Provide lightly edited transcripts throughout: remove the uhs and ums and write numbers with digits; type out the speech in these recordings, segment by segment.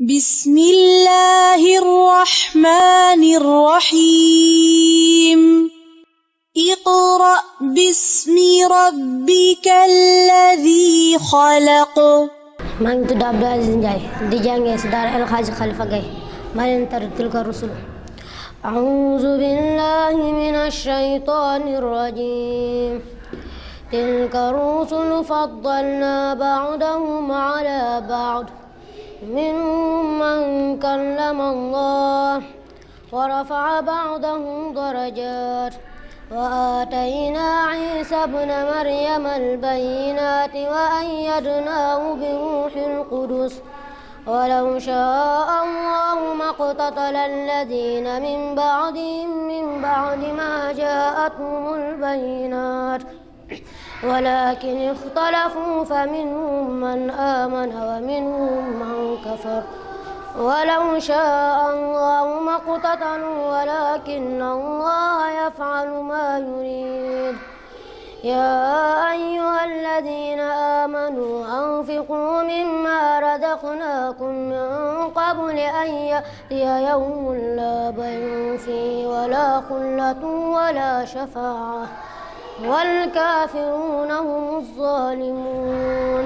بسم الله الرحمن الرحيم اقرأ باسم ربك الذي خلق maa ngi tudd Abdou Aziz Ndiaye di jàngee ci daara El Hadji Khalifa Gaye maa leen tar tilka rusul أعوذ بالله من الشيطان الرجيم تلك الرسل فضلنا بعضهم على بعض منهم من كلم الله ورفع بعضهم درجات وآتينا عيسى ابن مريم البينات وأيدناه بروح القدس ولو شاء الله ما اقتتل الذين من بعدهم من بعد ما جاءتهم البينات ولكن اختلفوا فمنهم من آمن ومنهم من كفر ولو شاء الله ما اقتتلوا ولكن الله يفعل ما يريد يا أيها الذين آمنوا أنفقوا مما رزقناكم من قبل أن يأتي يوم لا بيع فيه ولا خلة ولا شفاعة والكافرون هم الظالمون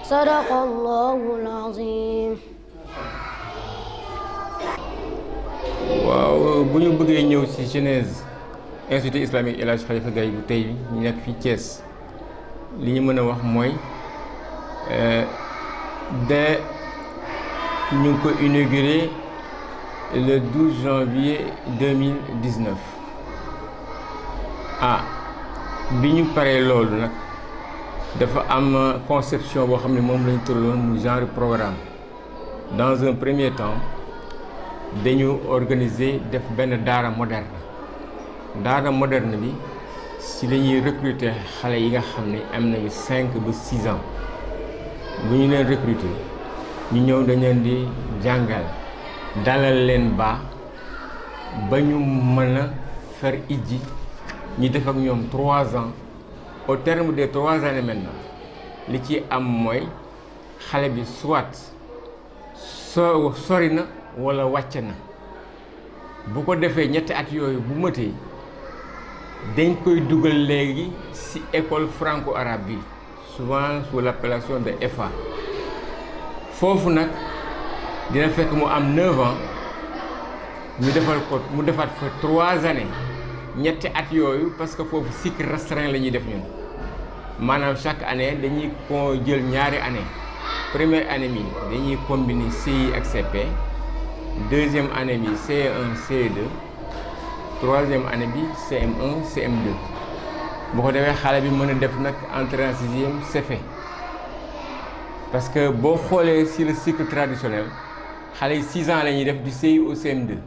صدق الله العظيم. waaw bu ñu bëggee ñëw ci genèse institut islamique El Hadji Khalifa Gaye bu tey bi ñu nekk fii Thiès li ñu mën a wax mooy ñu ngi ko inauguré le 12 janvier 2019 bi ñu paree loolu nag dafa am conception boo xam ne moom lañu tëraloon mu genre programme. Dans un premier temps dañu organiser def benn daara moderne bi si la ñuy recruter xale yi nga xam ne am nañu 5 ba 6 ans bu ñu leen recruter ñu ñëw dañ leen di jàngal dalal leen ba ñu mën a fer ijji ñu def ak ñoom 3 ans. Au terme des 3 années maintenant li ci am mooy xale bi soit sori na walla wàcc na bu ko defee ñetti at yooyu bu mëtee dañ koy dugal léegi ci école franco-arabe bi souvent sous l'appellation de EFA foofu nag dina fekk mu am 9 ans mu defaat fa 3 années ñetti at yooyu parce que foofu cycle restreint la ñuy def ñun maanaam chaque année dañuy ko jël ñaari année première année bi dañuy combiner CI ak CP deuxième année bi CE1 CE2 troisième année bi CM1 CM2 bu ko defee xale bi mën a def nag entrée en sixième c'est fait parce que boo xoolee ci le cycle traditionnel xale yi 6 ans la ñuy def du CI au CM2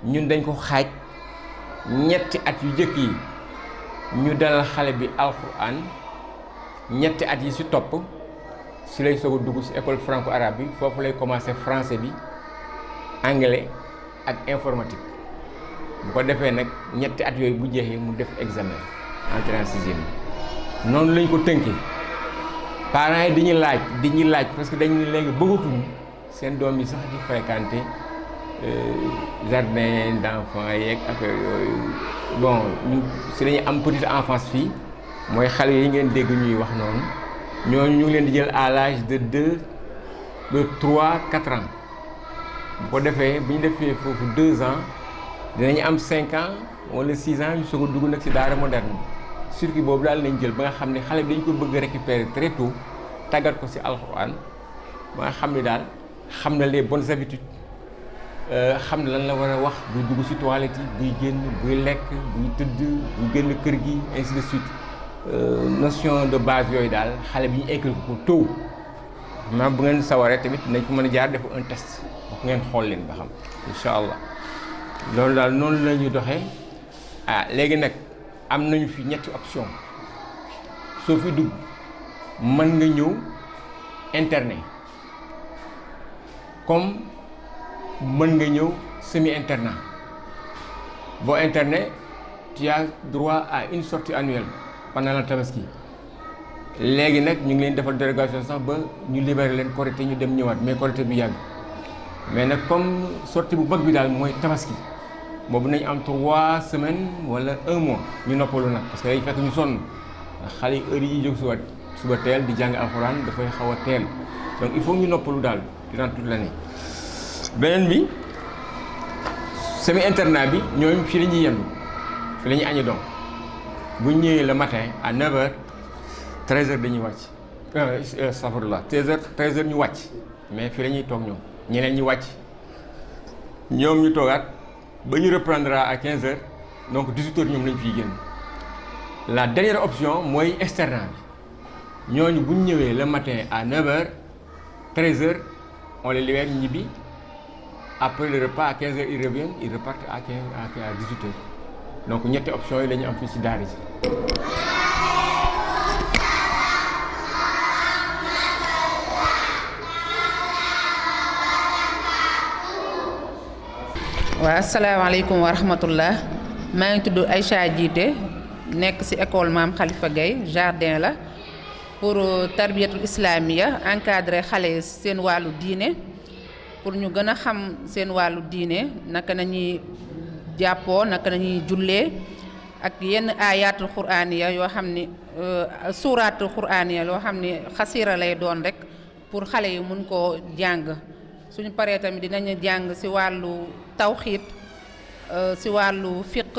ñun dañ ko xaaj ñetti at yu jëkk yi ñu dalal xale bi alxuraan ñetti at yi ci topp ci lay soog a dugg ci école franco-arabe bi foofu lay commencer français bi anglais ak informatique bu ko defee nag ñetti at yooyu bu jeexee mu def examen entrée en sixième noonu lañ ko tënkee parents yi dañuy laaj parce que dañu léegi bëggatuñu seen doom yi sax di fréquenter jardin d'enfants yeeg affaire yooyu bon ñu si dañuy am petite enfance fii mooy xale yi ngeen dégg ñuy wax noonu ñooñu ñu ngi leen di jël à l'âge de 2 ba 3 4 ans bu ko defee bu ñu defee foofu 2 ans dinañu am 5 ans wala 6 ans yu soog a dugg nag ci daara moderne circuit boobu daal nañ jël ba nga xam ne xale bi dañ ko bëgg récupérer très tôt tàggat ko ci alxuraan ba nga xam ne daal xam na les bonnes habitudes xam ne lan la war a wax buy dugg ci toilette yi buy génn buy lekk buy tëdd buy génn kër gi ainsi de suite notion de base yooyu daal xale bi ñu inculqué ko tôt maanaam bu ngeen sawaree tamit nañ ko mën a jaar def un test wax ngeen xool leen ba xam incha allah loolu daal noonu la ñuy doxee léegi nag am nañu fi ñetti option soo fi dugg mën nga ñëw internet comme mën nga ñëw semi internat boo internet tu as droit à une sortie annuelle pendant la tabaski léegi nag ñu ngi leen defal dérogation sax ba ñu libéré leen Korité ñu dem ñëwaat mais Korité bi yàgg mais nag comme sortie bu mag bi daal mooy tabaski boobu nañ am 3 semaines wala 1 mois ñu noppalu nag parce que day fekk ñu sonn ndax xale yi heure yi jóg suba teel di jàng alxuraan dafay xaw a teel donc il faut ñu noppalu daal durant toute l'année. beneen bi semi internat bi ñooñu fii la ñuy yendu fii la ñuy añi donc bu ñu ñëwee le matin à 9h 13h dañuy wàcc astafurlah 13h ñu wàcc mais fii la ñuy toog ñoom ñeneen ñi wàcc ñoom ñu toogaat ba ñu reprendra à 15h donc 18h ñoom lañ fiy génn. la dernière option mooy externat bi ñooñu bu ñu ñëwee le matin à 9h 13h on les libère ñibbi après le repas à 15h ils reviennent ils repartent à 18h donc ñetti options yi la ñu am fii ci daara ji. waaw asalaamaaleykum wa rahmatullah maa ngi tudd Aïcha Jiite nekk ci école Maam Khalifa Gueye jardin la pour tarbiyatul islamiya encadrer xale yi seen wàllu diine pour ñu gën a xam seen wàllu diine naka nañuy jàppoo naka nañuy jullee ak yenn ayatul quraaniya yoo xam ni suuratul quraaniya yoo xam ni xasira lay doon rek pour xale yi mun koo jàng suñu paree tamit dinañu jàng ci wàllu tawxiid ci wàllu fiq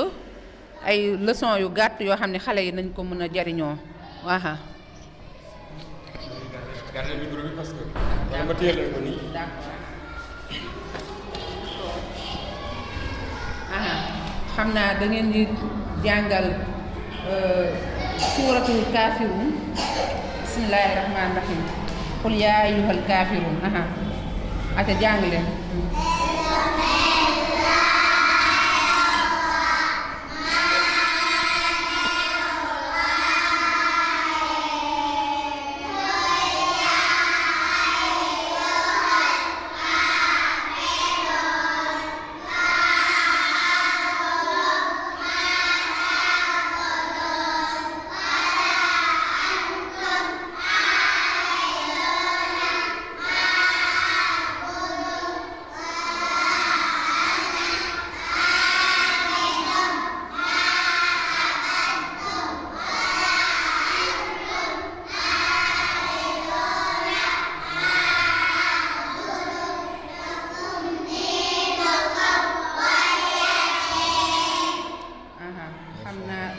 ay leçon yu gàtt yoo xam ne xale yi nañ ko mën a jariñoo waaha xam naa da ngeen di jàngal suuratul kaafiruun bismillaahi rahmaani rahiim qul yaa ayyuhal kaafiruun ate jàng leen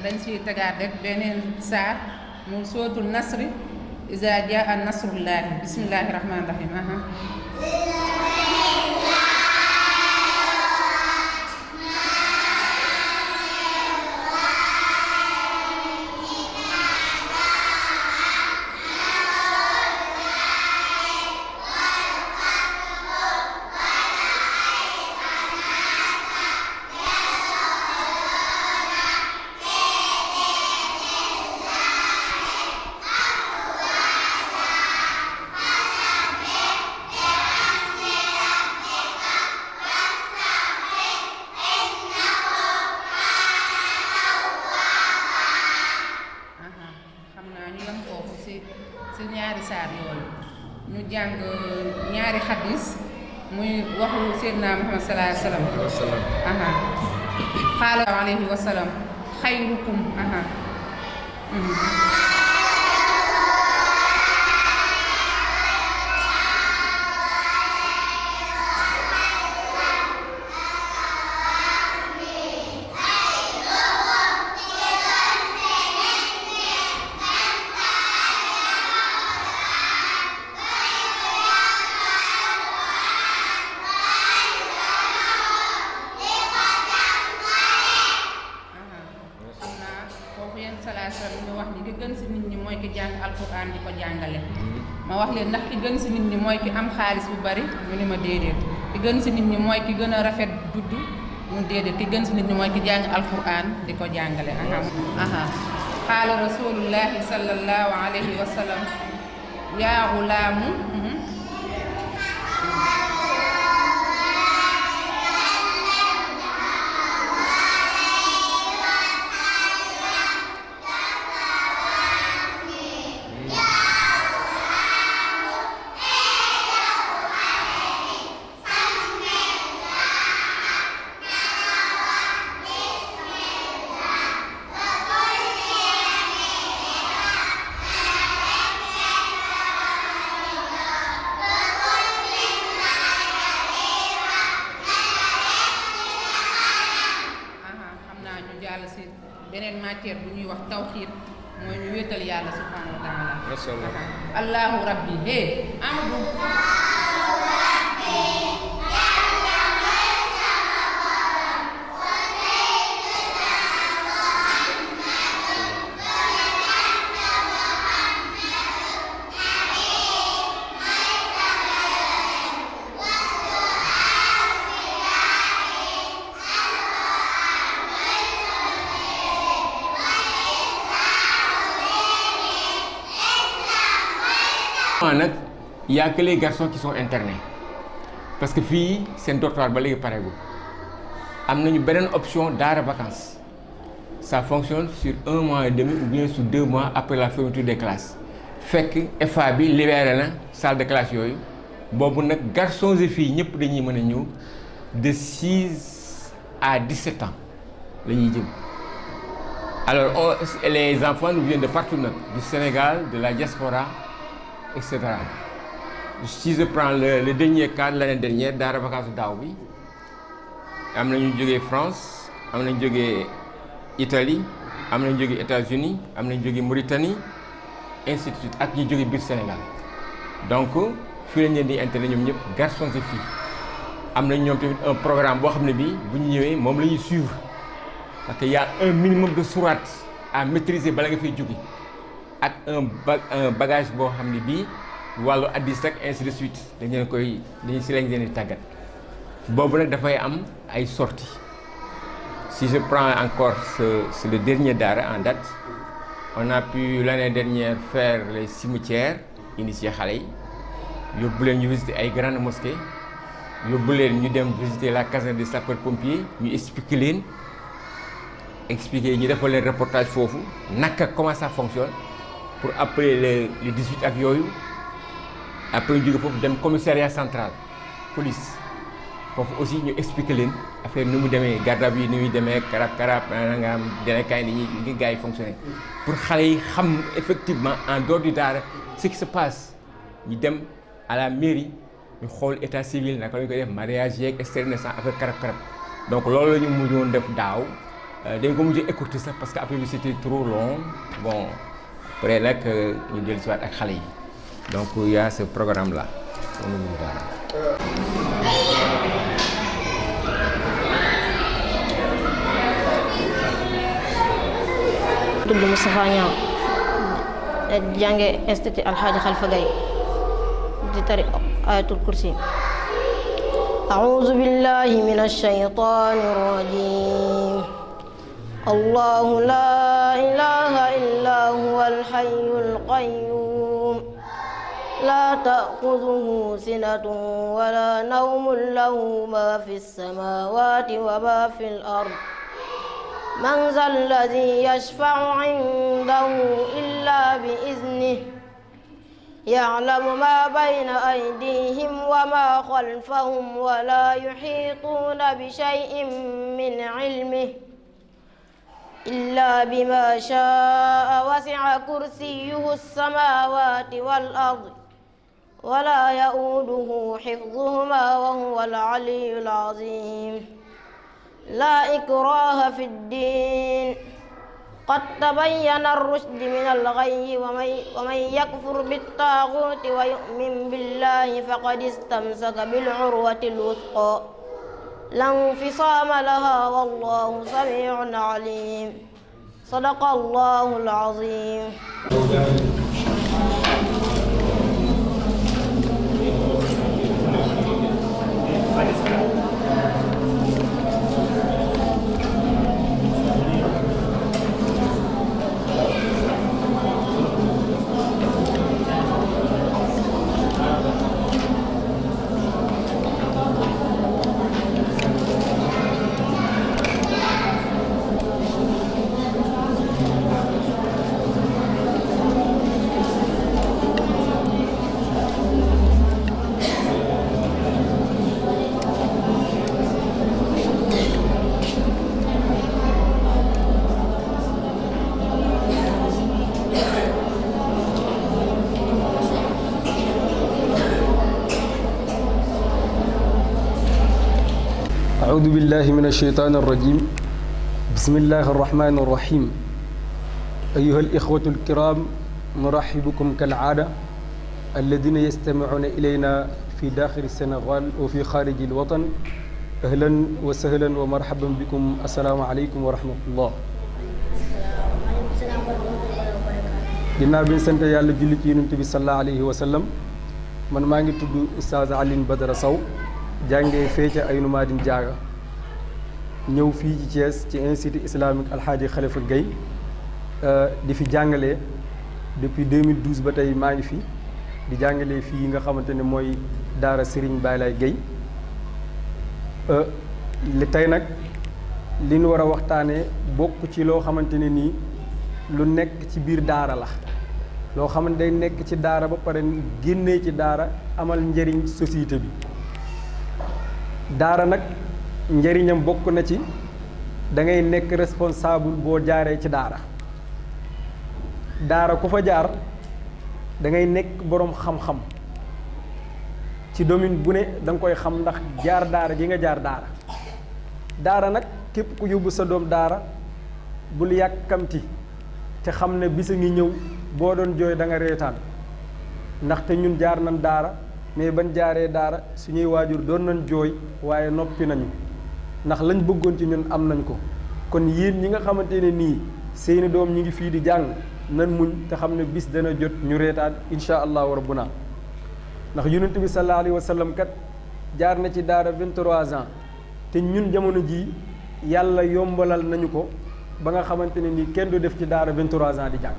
dañ ci tegaat rek beneen saar mu sootul nasri iza jaa nasrullahi bismillahi rahmaani rahim ci ñaari saar yooyu ñu jàng ñaari xadis muy waxu Seydina Muhammad sallallahu alayhi wa sallam qaala alayhi wa sallam xayrukum wax ni ki gën ci nit ñi mooy ki jàng alxuraan di ko jàngale ma wax leen ndax ki gën ci nit ñi mooy ki am xaalis bu bari ñu ni ma déedéet ki gën ci nit ñi mooy ki gën a rafet juddu mu déedéet ki gën ci nit ñi mooy ki jàng alxuraan di ko jàngale qaala rasulullahi sallallahu alayhi wa sallam yaa gulaamu beneen matière bu ñuy wax tawxiid mooy ñu wéetal yàlla subhanahu wa taala. Masha Allah. allahu rabbi Amadou. nag y a que les garçons qui sont internés parce que fii seen dortoir ba léegi pareegul. am nañu beneen option daara vacances ça fonctionne sur 1 mois et demi ou bien sur 2 mois après la fermeture des classes fekk FA bi libéré na salle de classe yooyu boobu nag garçons et filles ñëpp dañuy mën a ñëw de 6 à 17 ans la ñuy jëm. Alors les enfants nous viennent de partout nag du Sénégal de la diaspora etc. Si je prends le dernier cas de l'année dernière daara vacances daaw bi am na ñu jógee France am nañu jógee Italie am nañu jógee États-Unis am nañu jógee Mauritanie ainsi de suite ak ñu jógee biir Sénégal donc fii lañ leen di intérêt ñoom ñëpp garçons et filles am nañ ñoom tamit un programme boo xam ne bii bu ñu ñëwee moom la ñuy suivre parce que y a un minimum de sourate à maîtriser bala nga fay jóge ak un bagage boo xam ne bii wàllu hadiis rek ainsi de suite dañu si lañ leen di tàggat boobu nag dafay am ay sorties si je prends encore c'est le dernier daara en date on a pu l'année dernière faire les cimetières initier xale yi yóbbu leen ñu visiter ay grandes mosquées yóbbu leen ñu dem visiter la caserne des sapeurs-pompiers ñu expliquer ñu defal leen reportage foofu naka comment ça fonctionne pour après les 18 ak yooyu après ñu jóge foofu dem commissariat central police foofu aussi ñu expliquer leen affaire ni mu demee garde à vue yi ni muy demee karab nga am délinquants yi ni ñuy gars yi fonctionner pour xale yi xam effectivement en dehors du daara ce qui se passe ñu dem à la mairie ñu xool état civil naka la ñu koy def mariage yeeg externe naissance affaire karab donc loolu la ñu mujjoon def daaw dañ ko mujjee écourter sax parce que après bi c'était trop long bon après nag ñu dellu si waat ak xale yi donc il y a ce programme là au niveau du daara. tudd Moustapha Niang jànge institut Alxaaji Xalifa Gaye di tari ayatul kursi. أعوذ بالله من الشيطان الرجيم الله لا إله إلا هو الحي القيوم لا تأخذه سنة ولا نوم له ما في السماوات وما في الأرض من ذا الذي يشفع عنده إلا بإذنه يعلم ما بين أيديهم وما خلفهم ولا يحيطون بشيء من علمه إلا بما شاء وسع كرسيه السماوات والأرض ولا يؤوده حفظهما وهو العلي العظيم لا إكراه في الدين قد تبين الرشد من الغي ومن يكفر بالطاغوت ويؤمن بالله فقد استمسك بالعروة الوثقى لا انفصام لها والله سميع عليم صدق الله العظيم. أعوذ بالله من الشيطان الرجيم بسم الله الرحمن الرحيم أيها الإخوة الكرام نرحبكم كالعادة الذين يستمعون إلينا في داخل السنغال وفي خارج الوطن أهلا وسهلا ومرحبا بكم السلام عليكم ورحمة الله ginnaaw bi ñu sant yàlla julli ci yonent bi sallallahu alayhi wa sallam man maa ngi tudd Oustaz Alioune Badara Sow jàngee fee ca Aynu Maadin Jaaga ñëw fii ci Thiès ci institut islamique Alxaaji Xalifa Gaye di fi jàngalee depuis 2012 ba tey maa ngi fi di jàngalee fii nga xamante ne mooy daara Serigne Baye Laye Guèye li tey nag li ñu war a waxtaanee bokk ci loo xamante ne nii lu nekk ci biir daara la loo xam ne day nekk ci daara ba pare génnee ci daara amal njëriñ société bi daara nag njëriñam bokk na ci da ngay nekk responsable boo jaaree ci daara daara ku fa jaar da ngay nekk boroom xam-xam ci domaine bu ne da nga koy xam ndax jaar daara ji nga jaar daara daara nag képp ku yóbbu sa doom daara bul yàkkamti te xam ne bisa ngi ñëw boo doon jooy da nga reetaan ndaxte ñun jaar nañ daara mais ban jaaree daara suñuy waajur doon nañ jooy waaye noppi nañu ndax lañ bëggoon ci ñun am nañ ko kon yéen ñi nga xamante ne nii seeni doom ñi ngi fii di jàng nan muñ te xam ne bis dana jot ñu reetaan insha allahu rabbuna ndax yonent bi sallallahu alayhi wa sallam kat jaar na ci daara 23 ans te ñun jamono jii yàlla yombalal nañu ko ba nga xamante ne nii kenn du def ci daara 23 ans di jàng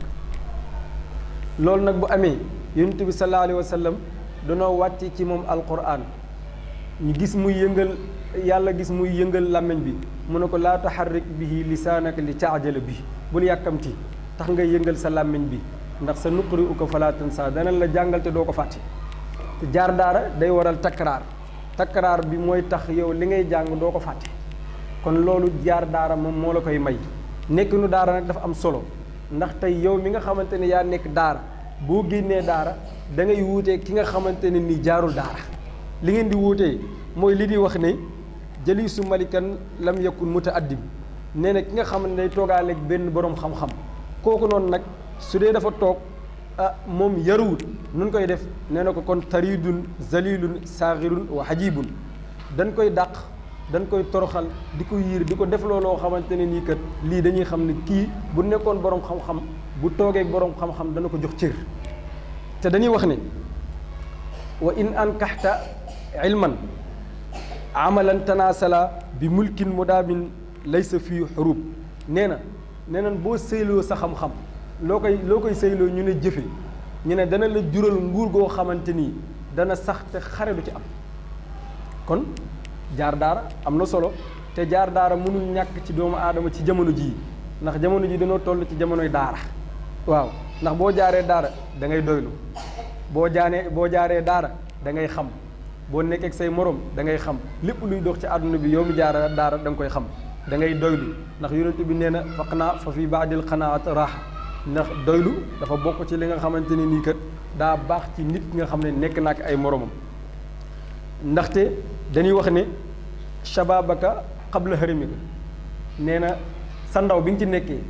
loolu nag bu amee yonent bi sallallahu alayhi wa sallam danoo wàcc ci moom alquran ñu gis muy yëngal yàlla gis muy yëngal làmmiñ bi mu ne ko laa taxarrik bihi lisaanaka li taajala bi bul yàkkamti tax nga yëngal sa làmmiñ bi ndax sa nuqri uka falaa tansa dana la jàngal te doo ko fàtte te jaar daara day waral takkaraar bi mooy tax yow li ngay jàng doo ko fàtte kon loolu jaar daara moom moo la koy may nekk nu daara nag dafa am solo ndax tey yow mi nga xamante ne yaa nekk daara boo génnee daara da ngay wuutee ki nga xamante ne ni jaarul daara li ngeen di wuutee mooy li di wax ne jalisu malikan lam yakun mutaaddib nee na ki nga xam ne day toogaaleeg benn boroom xam-xam kooku noonu nag su dee dafa toog moom yaruwut nun koy def nee na ko kon taridun zalilun saaxirun wa xajibun dañ koy dàq dañ koy toroxal di ko yiir di ko def looloo xamante ne nii kat lii dañuy xam ne kii bu nekkoon boroom xam-xam bu toogee boroom xam-xam dana ko jox cër te dañuy wax ne wa in ankaxta ilman amalan tanasala bi mulkin mudaabin laysa fii xurub nee na boo sëyloo sa xam-xam loo koy sëyloo ñu ne jëfe ñu ne dana la jural nguur goo xamante nii dana sax te xare du ci am kon jaar daara am na solo te jaar daara mënul ñàkk ci doomu aadama ci jamono jii ndax jamono ji dañoo toll ci jamonoy daara waaw ndax boo jaaree daara da ngay doylu boo jaaree daara da ngay xam boo nekkee ak say morom da ngay xam lépp luy dox ci àdduna bi yow mi jaara daara da nga koy xam da ngay doylu ndax yonent bi nee na faqnaa fa fi baadil qanaat raaxa ndax doylu dafa bokk ci li nga xamante ne nii kat daa baax ci nit ki nga xam ne nekk na ak ay moromam ndaxte dañuy wax ne shababaka qabla harimika nee na sa ndaw bi nga ci nekkee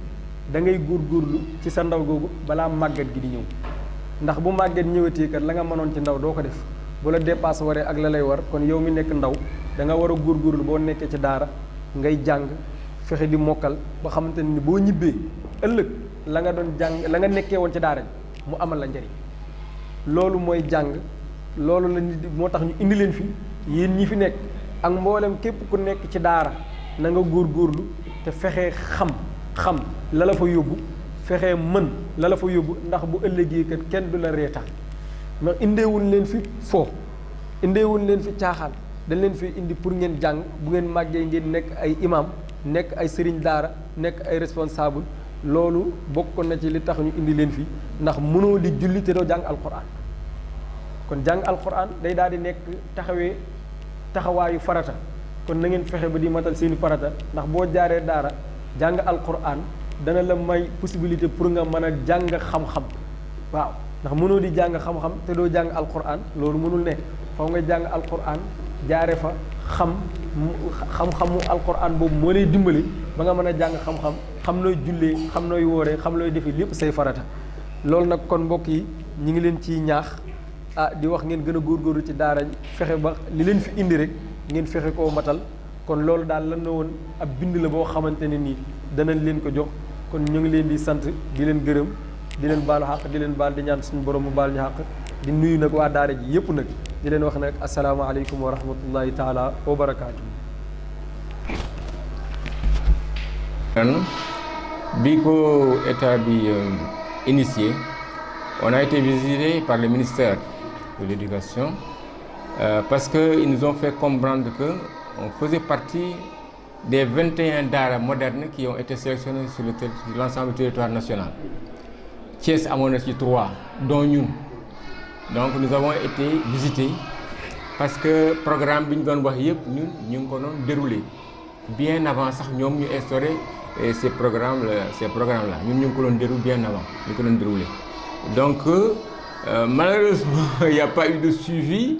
da ngay góorgóorlu ci sa ndaw googu balaa màggat gi di ñëw ndax bu màggat ñëwatee kat la nga mënoon ci ndaw doo ko def bu la dépasse waree ak la lay war kon yow mi nekk ndaw da nga war a góorgóorlu boo nekkee ci daara ngay jàng fexe di mokkal ba xamante ne ni boo ñibbee ëllëg la nga doon jàng la nga nekkee woon ci daara mu amal la njariñ loolu mooy jàng loolu la nit moo tax ñu indi leen fi yéen ñi fi nekk ak mboolem képp ku nekk ci daara na nga góorgóorlu te fexe xam la la fa yóbbu fexe mën la la fa yóbbu ndax bu ëllëgee kat kenn du la reetaan ndax indeewuñ leen fi foo indeewuñ leen fi caaxaan dañ leen fi indi pour ngeen jàng bu ngeen màggee ngeen nekk ay imam nekk ay sëriñ daara nekk ay responsable loolu bokk na ci li tax ñu indi leen fi ndax mënoo di julli te doo jàng alquran kon jàng alquran day daal di nekk taxawaayu farata kon na ngeen fexe ba di matal seeni farata ndax boo jaaree daara jàng alquran dana la may possibilité pour nga mën a jàng xam-xam waaw ndax mënoo di jàng xam-xam te doo jàng alquran loolu mënul nekk faw nga jàng alquran jaare fa xam-xamu alquran boobu moo lay dimbali ba nga mën a jàng xam-xam xam nooy jullee xam nooy wooree xam nooy defee lépp say farata loolu nag kon mbokk yi ñi ngi leen ciy ñaax di wax ngeen gën a góorgóorlu ci daara ji fexe ba li leen fi indi rek ngeen fexe koo matal kon loolu daal lan na woon ab bind la boo xamante ne nii danañ leen ko jox kon ñu ngi leen di sant di leen gërëm di leen baalu xàq di leen baal di ñaan suñu borom mu baal ñu xàq di nuyu nag waa daara ji yëpp nag di leen wax nag asalaamaaleykum wa rahmatullahi taala wa barakaatu. bi ko état bi initié on a été visité par le ministère de l'éducation parce qu'ils nous ont fait comprendre que on faisait partie des 21 daara modernes qui ont été sélectionnés sur l'ensemble du territoire national. Thiès amoon na ci 3 dont ñun donc nous avons été visités parce que programme bi ñu doon wax yëpp ñun ñu ngi ko doon déroulé bien avant sax ñoom ñu instauré ces programmes là ñun ñu ngi ko doon déroulé bien avant ñu ko doon déroulé donc malheureusement il n'y a pas eu de suivi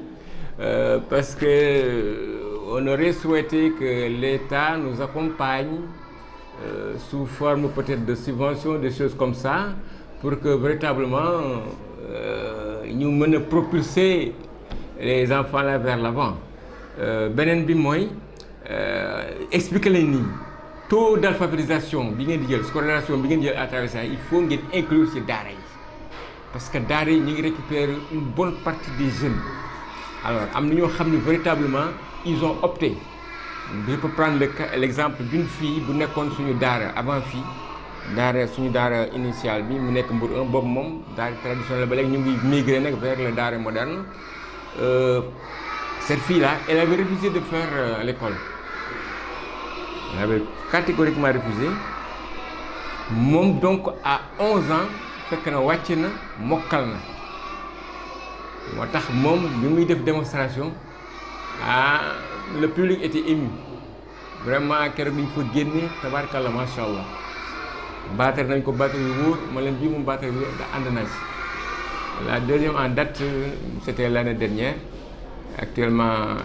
parce que on aurait souhaité que l'État nous accompagne sous forme peut-être de subventions, des choses comme ça, pour que véritablement ñu mën a propulser les enfants là vers l'avant. Beneen bi mooy expliquer leen nii taux d'alphabétisation bi ngeen di jël scolarisation bi ngeen di jël à travers ça il faut ngeen inclure ci daara yi parce que daara yi ñu ngi récupérer une bonne partie des jeunes. Alors am na ñoo xam ne véritablement ils ont opté je peux prendre l'exemple d'une fille bu nekkoon suñu daara avant fii daara suñu daara initiale bi mu nekk Mbour 1 boobu moom daara traditionnelle ba léegi ñu ngi migré nag vers le daara moderne cette fille-là elle avait refusé de faire l'école elle avait catégoriquement refusé moom donc à 11 ans fekk na wàcc na mokkal na moo tax moom bi muy def démonstration le public était ému vraiment keroog bi ñu fa génne tabaarkalla macha allah baatar nañ ko baatar yu wóor ma leen bii moom baatar yu ànd naa ci la deuxième en date c'était l'année dernière actuellement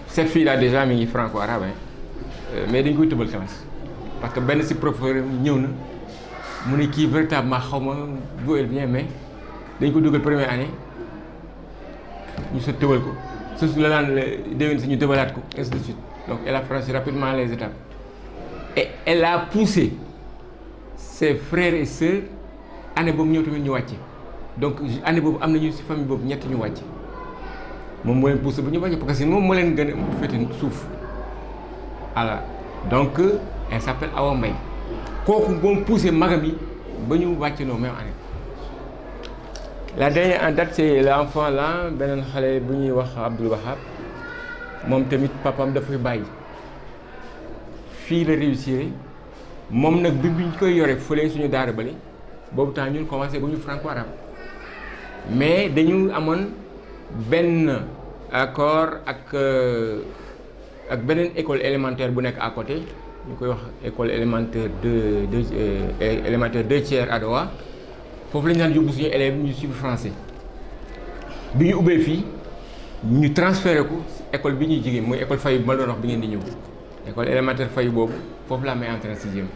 cette fille là déjà mi ngi franco-arabe mais dañ koy tëbal classe parce que benn si professeur ñëw na mu ne kii véritablement xaw ma d'où elle vient mais dañ ko dugal première année ñu sa tëbal ko surtout la daan déwén si ñu tëbalaat ko ainsi de suite donc elle a franchi rapidement les étapes et elle a poussé ses frères et sœurs année boobu ñëw tamit ñu wàcce donc année boobu am nañu si famille boobu ñett ñu wàcce moom moo leen poussé bu ñu wàcce parce que moom moo leen gën a féete suuf voilà donc elle s'appelle Awa Mbaye kooku moom poussé magam yi ba ñu wàcce noo même année. La dernière en date c'est l'enfant là beneen xale bu ñuy wax Abdoul Wahab moom tamit papaam dafay bàyyi fii la réussir moom nag bi ñu koy yore fële suñu daara bale boobu temps ñun commencé bu ñu franco-arabe mais dañu amoon benn accord ak beneen école élémentaire bu nekk à côté ñu koy wax école élémentaire élémentaire 2 tiers Adowa foofu la ñu daan yóbbu suñu élèves ñu suivre français bi ñu ubbee fii ñu transféré ko école bi ñuy jigéen mooy école Fayu bi ma doon wax bi ngeen di ñëw école élémentaire Fayu boobu foofu laa may entré en sixième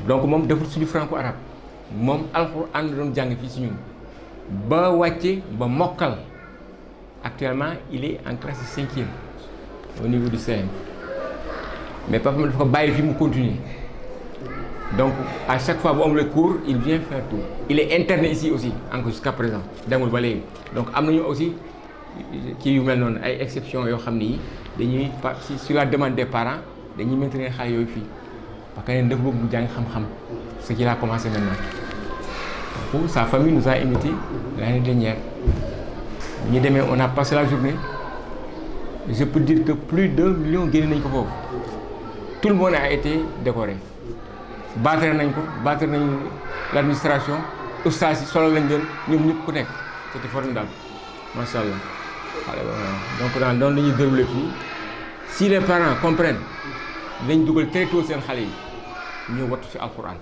donc moom deful suñu franco-arabe moom alxuraan la doon jàng fii si ñun ba wàcce ba mokkal actuellement il est en classe 5e au niveau du CM mais papa dafa ko bàyyi fi mu continuer donc à chaque fois bu amul cours il vient faire tout il est interné ici aussi encore jusqu'à présent demul ba léegi donc am nañu aussi kii yu mel noonu ay exceptions yoo xam ne yi dañuy sur la demande des parents dañuy maintenir xale yooyu fii parce que neen dafa bëgg bu jàng xam-xam ce qu'il a commencé maintenant donc sa famille nous a invité l'année dernière ñu demee on a passé la journée je peux dire que plus d'1 million génne nañ ko foofu tout le monde a été décoré battre nañ ko battre nañ l'administration ustaas yi solo lañ leen ñoom ñëpp ku nekk c'était formidable macha allah donc daal doon lañuy déroulé fii si les parents comprennent dañ dugal très tôt seen xale yi ñu wattu ci alquran.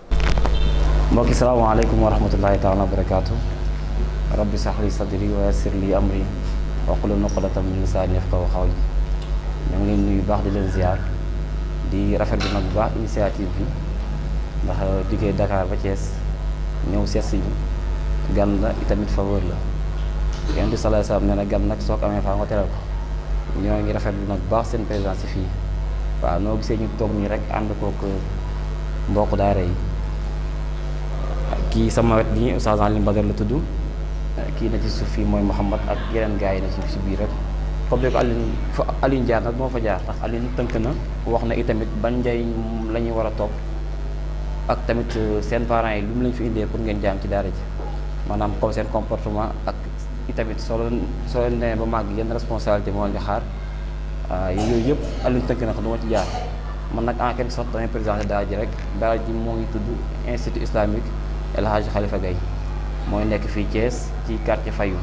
mbokki salaamaaleykum wa rahmatullahi taala wa barakaatu rabbi sax li sadri wa yassir li amri wahlul uqdatam min lisaani yafqahu qawli ñu ngi leen nuyu baax di leen ziar di rafetlu nag bu baax initiative bi ndax diggee Dakar ba Thiès ñëw seet si ñu gan la itamit faveur la Yonent bi sallallahu alayhi wasallam nee na gan nag soo ko amee faa nga teral ko ñoo ngi rafetlu nag bu baax seen présence fii waaw noo gisee ñu toog nii rek ànd kook mbokk daara yi kii sama wet nii Oustaz Alioune Badara la tudd kii na ci suuf fii mooy Mouhamad ak yeneen gars yi na ci biir rek comme ni ko Alioune jaar nag moo fa jaar ndax Alioune tënk na wax na itamit ban njëriñ la ñuy war a topp ak tamit seen parents yi lu mu lañ fi indee pour ngeen jaam ci daara ji maanaam comme seen comportement ak itamit soo leen nee ba màgg yenn responsabilité moo leen di xaar yooyu yëpp Alioune tënk na ko du ma ci jaar man nag en quelque sorte damay présenté daara ji rek daara ji moo ngi tudd Institut Islamique El Hadj Khalifa Gaye mooy nekk fii Thiès ci quartier Fayoum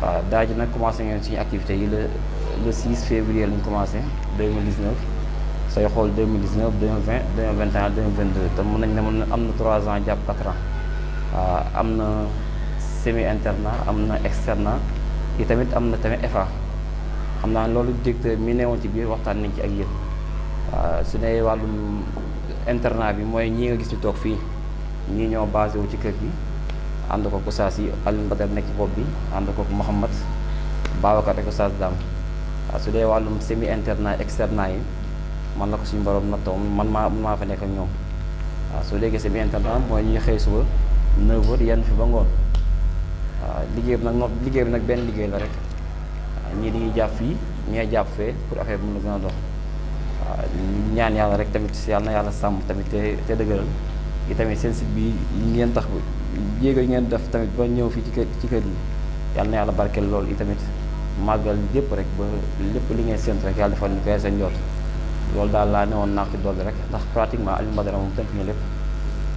waaw daara ji nag commencé ngeen suñu activité yi le 6 février lañ commencé 2019 sooy xool 2019 2020 2021 2022 te mën nañ ne mën am na 3 ans jàpp 4 ans waaw am na semi internat am na externat yi tamit am na tamit FA xam naa loolu directeur mi newoon ci biir waxtaan nañ ci ak yéen waaw su dee wàllum internat bi mooy ñii nga gis ñu toog fii ñii ñoo basé wu ci kër gi ànd ko Oustaz yi Alioune Badara nekk ci bopp bi ànd ko Mouhamad Babacar ak Oustaz Dame waaw su dee wàllum semi internat externat yi man la ko suñu borom nattoo man maa fa nekk ak ñoom waaw soo déggee semi internat mooy ñuy xëy suba 9h yenn fi ba ngoon waaw liggéey bi nag benn liggéey la rek waaw ñii dañuy jàpp fii ñee jàpp fee pour affaire bi mun a gën a dox waaw ñaan yàlla rek tamit yàlla na yàlla sàmm tamit te dëgëral yi tamit seen site bi ngeen tax jéego yi ngeen def tamit ba ñëw fii ci kër yi yàlla na yàlla barkeel loolu yi tamit màggal lépp rek ba lépp li ngeen séntu rek yàlla defal ñu koy seen njort loolu daal laa ne woon naa ci dolli rek ndax pratiquement Alioune Badara moom tënk ñu lépp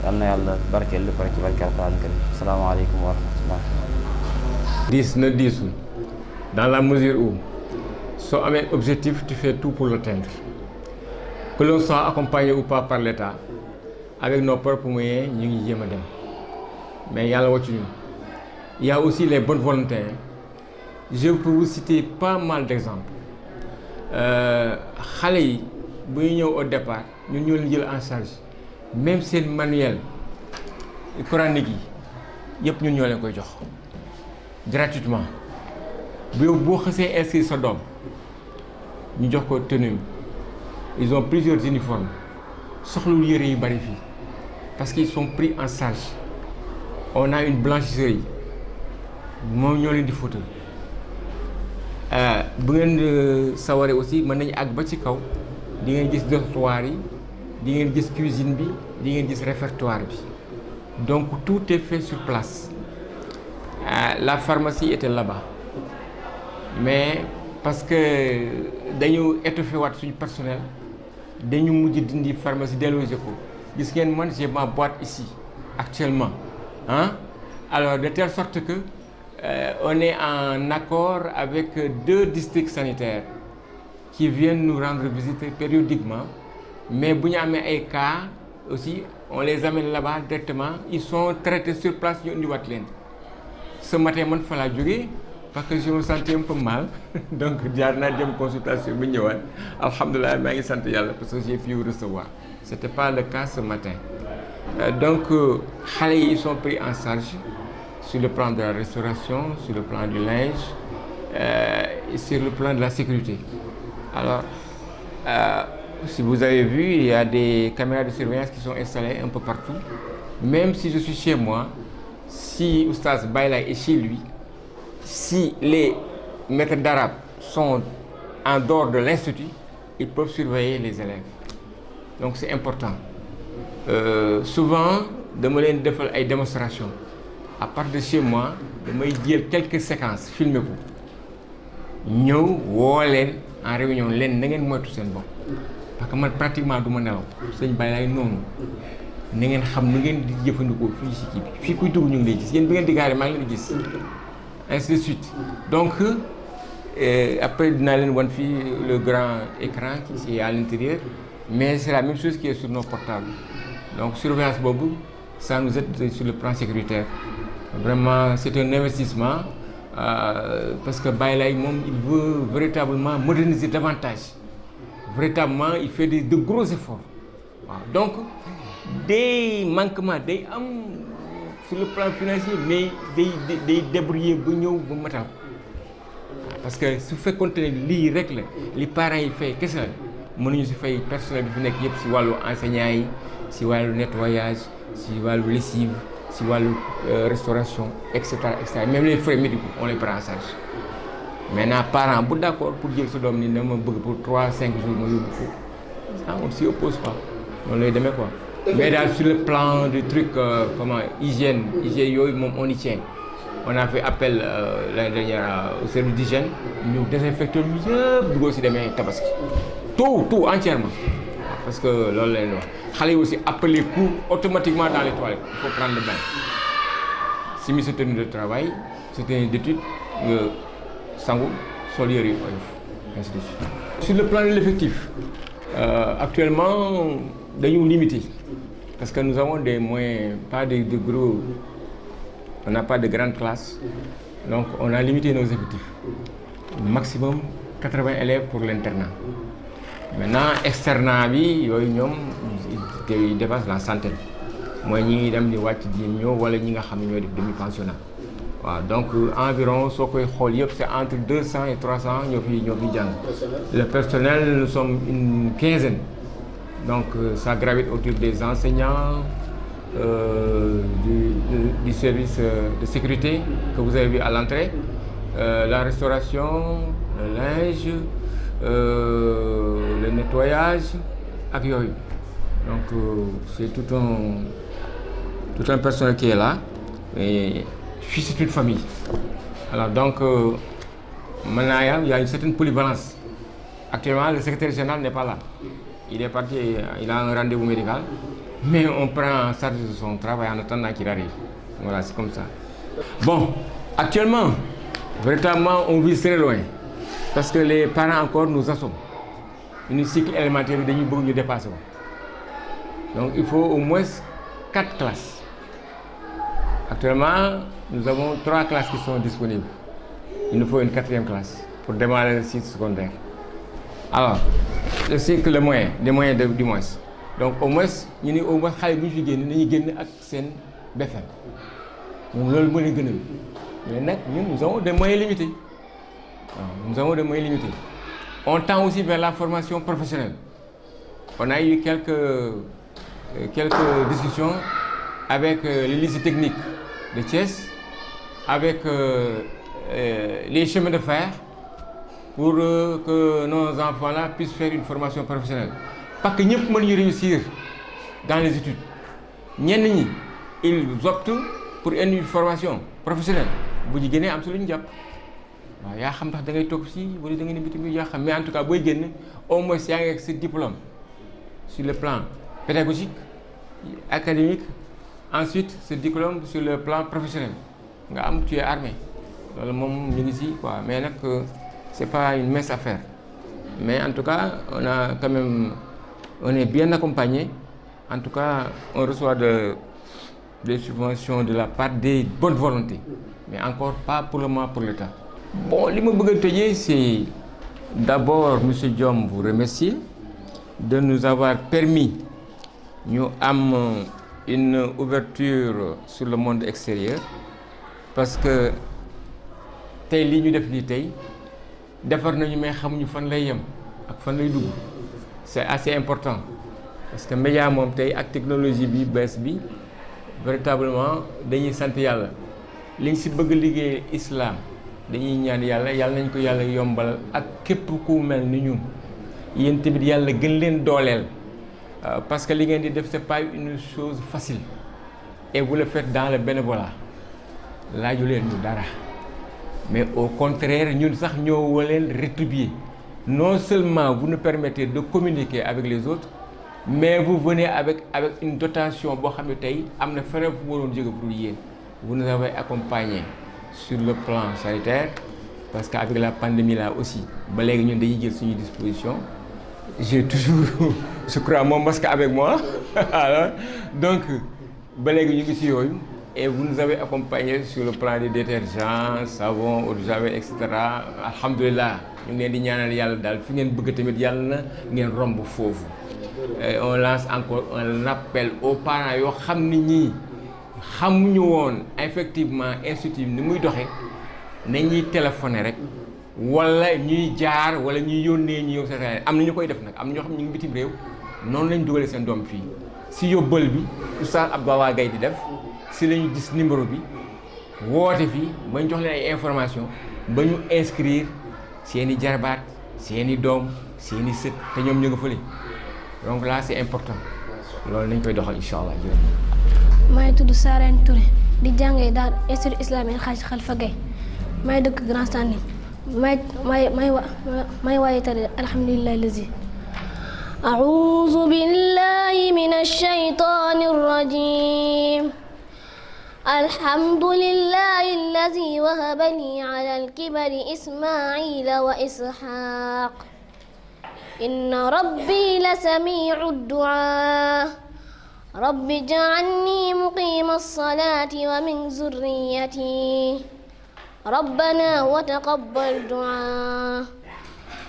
yàlla na yàlla barkeel lépp rek ci barkeel Alxuraan karim asalaamaaleykum wa rahmatullah. diis na diisul dans la mesure où soo amee objectif tu fais tout pour l'atteindre que l'on soit accompagné ou pas par l'État avec nos propres moyens ñu ngi jéem a dem mais yàlla wàccu ñu il y a aussi les bonnes volontés je peux vous citer pas mal d'exemples xale yi bu ñu ñëw au départ ñun ñoo leen jël en charge même seen manuel coranique yi yëpp ñun ñoo leen koy jox gratuitement boo xasee inscrire sa doom ñu jox ko tenue ils ont plusieurs uniformes soxlul yére yu bari fii parce qu'ils sont pris en charge on a une blanchisserie moom ñoo leen di fóotal bu ngeen sawaree aussi mën nañu àgg ba ci kaw di ngeen gis dortoir yi di ngeen gis cuisine bi di ngeen gis réfectoire bi donc tout est fait sur place la pharmacie était là-bas mais parce que dañu étoffé waat suñu personnel dañu mujj dindi pharmacie délogé ko gis ngeen man j'ai ma boîte ici actuellement alors de telle sorte que on est en accord avec 2 districts sanitaires qui viennent nous rendre visite périodiquement mais bu ñu amee ay cas aussi on les amène là-bas directement ils sont traités sur place ñu indiwaat leen ce matin man fa laa jógee parce que je me sentais un peu mal donc jaar naa dem consultation bi ñëwaat alhamdulilah maa ngi sant yàlla parce que j'ai pu recevoir c'était pas le cas ce matin donc xale yi ils sont pris en charge sur le plan de la restauration, sur le plan du linge, et sur le plan de la sécurité. Alors, si vous avez vu, il y a des caméras de surveillance qui sont installées un peu partout. Même si je suis chez moi, si Oustaz Baye est chez lui, si les maîtres d'arabe sont en dehors de l'institut, ils peuvent surveiller les élèves. Donc c'est important. Souvent, dama leen defal ay démonstrations. À partir de chez moi damay jël quelques séquences filmer ko ñëw woo leen en réunion leen na ngeen moytu seen bopp parce que man pratiquement du ma nelaw sëñ Baye laay noonu na ngeen xam nu ngeen di jëfandikoo fii si kii bi fii kuy dugg ñu ngi lay gis yéen bi ngeen di gaare maa ngi leen di gis ainsi de suite donc après dinaa leen wan fii le grand écran qui est à l'intérieur mais c'est la même chose qui est sur nos portables donc surveillance boobu ça nous aide sur le plan sécuritaire. Vraiment, c'est un investissement parce que Baye Laye moom il veut véritablement moderniser davantage véritablement il fait de gros efforts waaw donc des manquements day am sur le plan financier mais day débrouiller ba ñëw ba matal parce que su fekkoonte ne lii rek la li parents yi fay kese la mënuñu si fay personnel bi fi nekk yëpp si wàllu enseignants yi si wàllu nettoyage si wàllu lessive si wàllu restauration et cetera même les frais médicaux on les prend en charge maintenant parent bu d'accord pour jël sa doom ni ne ma bëgg pour 3-5 jours ma yóbbu ko ça on s'y oppose pas noonu lay demee quoi mais daal sur le plan du truc hygiène yooyu moom on y tient on a fait appel l'année dernière au service d'hygiène ñu désinfecté ñu yëpp duggoo si demee tabaski tout entièrement parce que loolu leen wax xale yi aussi après les cours automatiquement dans les toilettes il faut prendre le bain simi sa tenue de travail sa tenue d'étude nga sangu sol yëre yu oyof ainsi de suite. Sur le plan de l'effectif actuellement dañu limité parce que nous avons des moyens pas de gros, on n'a pas de grandes classes donc on a limité nos effectifs maximum 80 élèves pour l'internat. Maintenant externat bi yooyu ñoom ils dépassent la centaine mooy ñi ngi dem di wàcc di ñëw wala ñi nga xam ne ñooy def demi-pensionnat waaw donc environ soo koy xool yëpp c'est entre 200 et 300 ñoo fi jàng. Le personnel nous sommes une quinzaine donc ça gravite autour des enseignants du service de sécurité que vous avez vu à l'entrée, la restauration, le linge, le nettoyage ak yooyu donc c'est tout un personnel qui est là et puis c'est une famille alors donc maintenant il y a une certaine polyvalence. Actuellement le secrétaire général n'est pas là, il est parti, il a un rendez-vous médical mais on prend en charge de son travail en attendant qu'il arrive. Voilà, c'est comme ça. Bon, actuellement véritablement on vit très loin parce que les parents encore nous assomment. Une cycle élémentaire bi dañuy bëgg ñu dépasser ko donc il faut au moins 4 classes. Actuellement nous avons 3 classes qui sont disponibles. Il nous faut une 4e classe pour démarrer le cycle secondaire. Alors le cycle des moyens du moins donc au moins ñu ni au moins xale bu ñu fi génn dañuy génn ak seen BFEM ñun loolu moo leen gënal mais nag ñun nous avons des moyens limités. Nous avons des moyens limités. On tend aussi vers la formation professionnelle. On a eu quelques discussions avec les lycées techniques de Thiès, avec les chemins de fer, pour que nos enfants-là puissent faire une formation professionnelle. Parce que ñëpp mënuñu réussir dans les études. Ñenn ñi ils optent pour une formation professionnelle bu ñu génnee am si lu ñu jàpp. waaw yaa xam ndax da ngay toog fii wala da ngay ne bitim yaa xam mais en tout cas booy génn au moins yaa ngi ak sa diplôme sur le plan pédagogique académique ensuite ce diplôme sur le plan professionnel nga am tu es armé loolu moom ñu ngi si quoi mais nag c'est pas une mince affaire mais en tout cas on est bien accompagné. En tout cas on reçoit des subventions de la part des bonnes volontés mais encore pas pour le moment pour l'État. Bon, li ma bëgg a tëjee c'est d'abord monsieur Diom vous remercier de nous avoir permis ñu am une ouverture sur le monde extérieur parce que tey li ñu def nii tey defar nañu mais xamuñu fan lay yem ak fan lay dugg c'est assez important parce que média moom tey ak technologie bi bees bi véritablement dañuy sant yàlla liñ si bëgg liggéey islam dañuy ñaan yàlla nañ ko yàlla yombal ak képp ku mel ni ñun yéen tamit yàlla gën leen dooleel parce que li ngeen di def c'est pas une chose facile et vous le faites dans le bénévolat laaju leen ñu dara mais au contraire ñun sax ñoo wa leen rétribuer non seulement vous nous permettez de communiquer avec les autres mais vous venez avec une dotation boo xam ne tey am na feneen fu waroon jóge pour yéen vous nous avez accompagnés sur le plan sanitaire parce qu'avec la pandémie là aussi ba léegi ñun dañuy jël suñu disposition j'ai toujours je crois mon masque avec moi alors donc ba léegi ñu ngi ci yooyu et vous nous avez accompagné sur le plan des détergents savon eau de javel et cetera alhamdulilah ñu ngi leen di ñaanal yàlla daal fi ngeen bëgg tamit yàlla na ngeen romb foofu. On lance encore un appel aux parents yoo xam ni ñii xamuñu woon effectivement institut ni muy doxee nañuy téléphoner rek wala ñuy jaar wala ñuy yónnee ñu yow sa am na ñu koy def nag am na ñoo xam ñu ngi bitim réew noonu lañ dugalee seen doom fii si yóbbal bi Oustaz Abdoulaye Gaye di def si la ñu gis numéro bi woote fii ba ñu jox leen ay information ba ñu inscrire seeni jarbaat seeni doom seeni sët te ñoom ñu nga fële donc là c'est important loolu nañ koy doxal incha allah jërëjëf. maa ngi tudd Sarène Touré di jàngee daal institut islamique Hadj Khalifa Gaye maa ngi dëkk Grand Standing may waaye tari alhamdulillahi lazi a'uuzu billahi minash shaytaanir rajiim alhamdulillahi allazi wahaba li alal kibari ismaa'ila wa ishaaq inna rabbi lasamii'u du'aa rabbi ij'alni muqiima as-salaati wa min zurriyyati rabbana wa taqabbal du'aa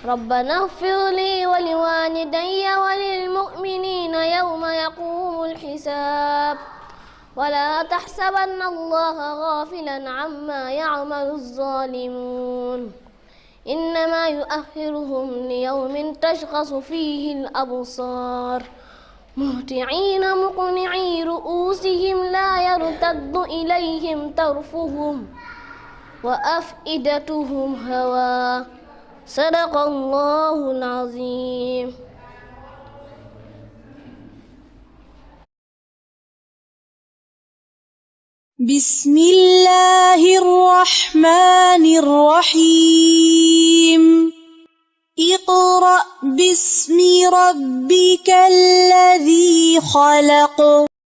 rabbana ighfir li wa liwaalidayya wa lilmu'miniina yawma yaquumul hisaab wa laa tahsabanna Allaha ghaafilan ammaa ya'malu az-zaalimuun innamaa yu'akhiruhum liyawmin tashkhasu fiihi al-absaar muhti'iina muqni'ii ru'uusihim laa yartaddu ilayhim tarfuhum wa af'idatuhum hawaa sadaqallahul aziim. Bismillahir rahmanir rahim. Iqra' bismi rabbikal ladzi khalaq.